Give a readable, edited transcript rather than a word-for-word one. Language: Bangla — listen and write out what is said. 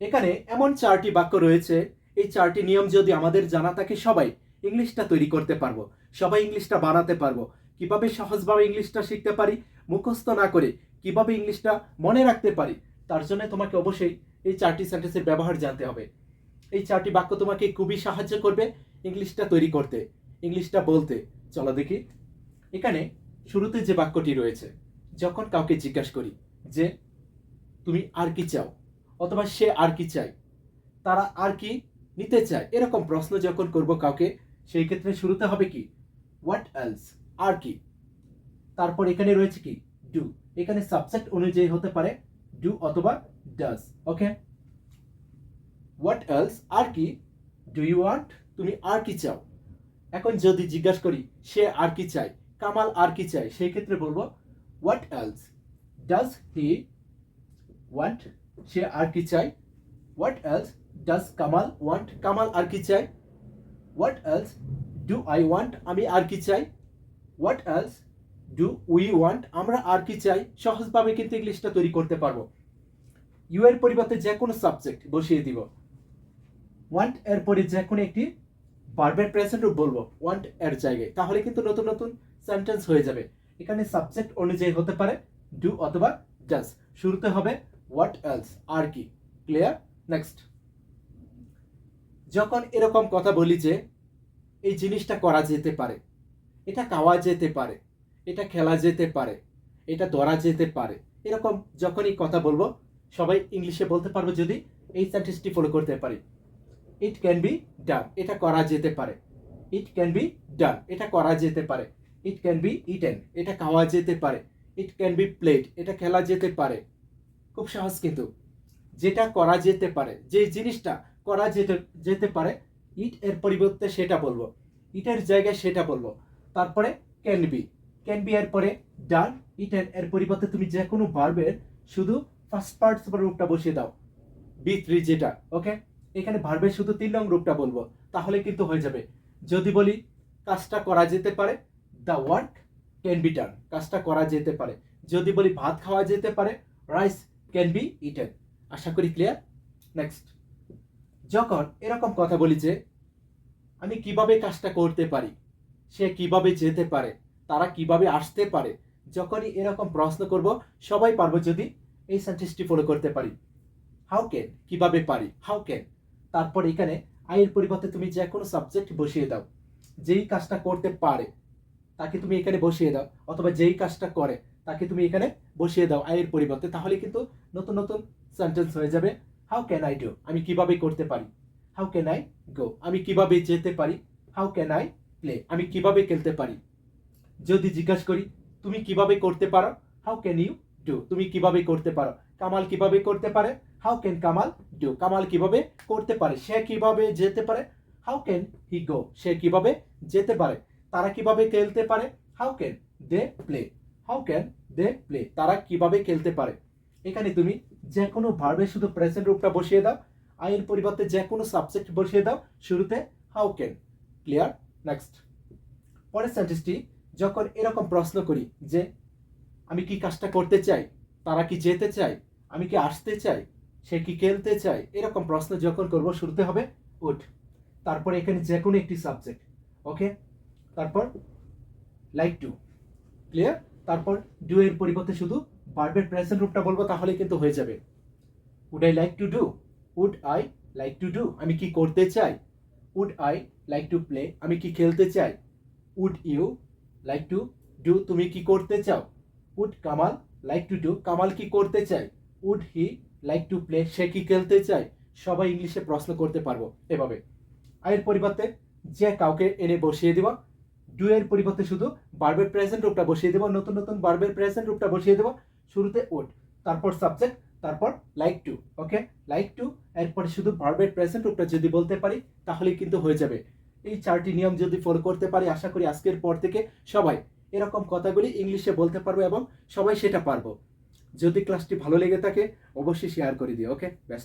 এখানে এমন 4টি বাক্য রয়েছে, এই 4টি নিয়ম যদি আমাদের জানা থাকে সবাই ইংলিশটা তৈরি করতে পারবো, সবাই ইংলিশটা বানাতে পারবো। কিভাবে সহজভাবে ইংলিশটা শিখতে পারি, মুখস্থ না করে কিভাবে ইংলিশটা মনে রাখতে পারি, তার জন্য তোমাকে অবশ্যই এই 4টি সেন্টেন্সের ব্যবহার জানতে হবে। এই 4টি বাক্য তোমাকে খুবই সাহায্য করবে ইংলিশটা তৈরি করতে, ইংলিশটা বলতে। চলো দেখি। এখানে শুরুতে যে বাক্যটি রয়েছে, যখন কাউকে জিজ্ঞাসা করি যে তুমি আর কি চাও, অথবা সে আর কি চায়, তারা আর কি নিতে চায়, এরকম প্রশ্ন যখন করব কাউকে, সেই ক্ষেত্রে শুরুতে হবে কি হোয়াট এলস, আর কি। তারপর এখানে রয়েছে কি ডু, এখানে সাবজেক্ট অনুযায়ী হতে পারে ডু অথবা ডাজ। ওকে, হোয়াট এলস, আর কি, ডু ইউ ওয়ান্ট, তুমি আর কি চাও। এখন যদি জিজ্ঞাসা করি সে আর কি চায়, কামাল আর কি চায়, সেই ক্ষেত্রে বলবো what else does he want, সে আর কি চায়। What else does Kamal want, Kamal আর কি চায়। What else do I want, আমি আর কি চাই। What else do we want, আমরা আর কি চাই। সহজভাবে কিন্তু ইংলিশটা তৈরি করতে পারবো। ইউ এর পরিবর্তে যে কোনো সাবজেক্ট বসিয়ে দিব। ওয়ান্ট এর পরে যে কোনো একটি ভার্বের প্রেজেন্ট রূপ বলবো ওয়ান্ট এর জায়গায়, তাহলে কিন্তু নতুন নতুন সেন্টেন্স হয়ে যাবে। এখানে সাবজেক্ট অনুযায়ী হতে পারে ডু অথবা ডাজ। শুরুতে হবে হোয়াট এলস, আর কি। ক্লিয়ার? নেক্সট, যখন এরকম কথা বলি যে এই জিনিসটা করা যেতে পারে, এটা খাওয়া যেতে পারে, এটা খেলা যেতে পারে, এটা ধরা যেতে পারে, এরকম যখনই কথা বলবো সবাই ইংলিশে বলতে পারবো যদি এই সেন্টেন্সটি ফলো করতে পারি। ইট ক্যান বি ডান, এটা করা যেতে পারে। ইট ক্যান বি ডান, এটা করা যেতে পারে। ইট ক্যান বি ইটেন, এটা খাওয়া যেতে পারে। ইট ক্যান বি প্লেড, এটা খেলা যেতে পারে। খুব সহজ কিন্তু। যেটা করা যেতে পারে, যে জিনিসটা করা যেতে যেতে পারে, ইট এর পরিবর্তে সেটা বলবো, ইটের জায়গায় সেটা বলবো। তারপরে ক্যান বি, ক্যান বি এর পরে ডান, ইটেন এর পরিবর্তে তুমি যে কোনো ভার্বের শুধু ফার্স্ট পার্টিসিপল রূপটা বসিয়ে দাও, বি থ্রি যেটা। ওকে, এখানে ভার্বের শুধু 3 নং রূপটা বলবো, তাহলে কিন্তু হয়ে যাবে। যদি বলি কাজটা করা যেতে পারে, the work can be done, কাজটা করা যেতে পারে। যদি বলি ভাত খাওয়া যেতে পারে, রাইস ক্যান বি ইটেন। আশা করি ক্লিয়ার। নেক্সট, যখন এরকম কথা বলি যে আমি কিভাবে কাজটা করতে পারি, সে কিভাবে যেতে পারে, তারা কিভাবে আসতে পারে, যখনই এরকম প্রশ্ন করব সবাই পারবো যদি এই সেন্টেন্সটি ফলো করতে পারি। হাউ ক্যান, কিভাবে পারি, হাউ ক্যান। তারপর এখানে আইয়ের পরিবর্তে তুমি যে কোনো সাবজেক্ট বসিয়ে দাও। যেই কাজটা করতে পারে তাকে তুমি এখানে বসিয়ে দাও, অথবা যেই কাজটা করে তাকে তুমি এখানে বসিয়ে দাও আইয়ের পরিবর্তে, তাহলে কিন্তু নতুন নতুন সেন্টেন্স হয়ে যাবে। হাউ ক্যান আই ডু, আমি কিভাবে করতে পারি। হাউ ক্যান আই গো, আমি কিভাবে যেতে পারি। হাউ ক্যান আই প্লে, আমি কিভাবে খেলতে পারি। যদি জিজ্ঞাসা করি তুমি কিভাবে করতে পারো, হাউ ক্যান ইউ ডু, তুমি কিভাবে করতে পারো। কামাল কিভাবে করতে পারে, how can Kamal do, Kamal কিভাবে করতে পারে। সে কিভাবে যেতে পারে, হাউ ক্যান হি গো, সে কিভাবে যেতে পারে। তারা কিভাবে খেলতে পারে, how can they play, how can they play, তারা কিভাবে খেলতে পারে। এখানে তুমি যে কোনো ভার্বের শুধু প্রেজেন্ট রূপটা বসিয়ে দাও, আইয়ের পরিবর্তে যে কোনো সাবজেক্ট বসিয়ে দাও, শুরুতে হাউ ক্যান। ক্লিয়ার? নেক্সট, পরের সেন্টেন্সটি, যখন এরকম প্রশ্ন করি যে আমি কি কাজটা করতে চাই, তারা কি যেতে চায়, আমি কি আসতে চাই, সে কি খেলতে চায়, এরকম প্রশ্ন যখন করব শুরুতে হবে উড। তারপর এখানে যে কোনো একটি সাবজেক্ট। ওকে, তারপর লাইক টু। ক্লিয়ার? তারপর ডু এর পরিবর্তে শুধু ভার্বের প্রেজেন্ট রূপটা বলবো, তাহলে কিন্তু হয়ে যাবে। Would I like to do, would I like to do, আমি কি করতে চাই। Would I like to play, আমি কি খেলতে চাই। Would you like to do, তুমি কি করতে চাও। Would Kamal like to do, Kamal কি করতে চায়। Would he like to play, সে কি খেলতে চায়। সবাই ইংলিশে প্রশ্ন করতে পারবো এভাবে। আয়ের পরিবর্তে যে কাউকে এনে বসিয়ে দেব, ডু এর পরিবর্তে শুধু ভার্বের প্রেজেন্ট রূপটা বসিয়ে দেব, নতুন নতুন ভার্বের প্রেজেন্ট রূপটা বসিয়ে দেব। শুরুতে উড, তারপর সাবজেক্ট, তারপর like to. Okay, like to এরপরে শুধু ভার্বের প্রেজেন্ট রূপটা যদি বলতে পারি, তাহলে কিন্তু হয়ে যাবে। এই 4টি নিয়ম যদি ফলো করতে পারি, আশা করি আজকের পর থেকে সবাই এরকম কথাগুলি ইংলিশে বলতে পারবো এবং সবাই সেটা পারবো। যদি ক্লাসটি ভালো লেগে থাকে অবশ্যই শেয়ার করে দিও। ওকে, ব্যাস।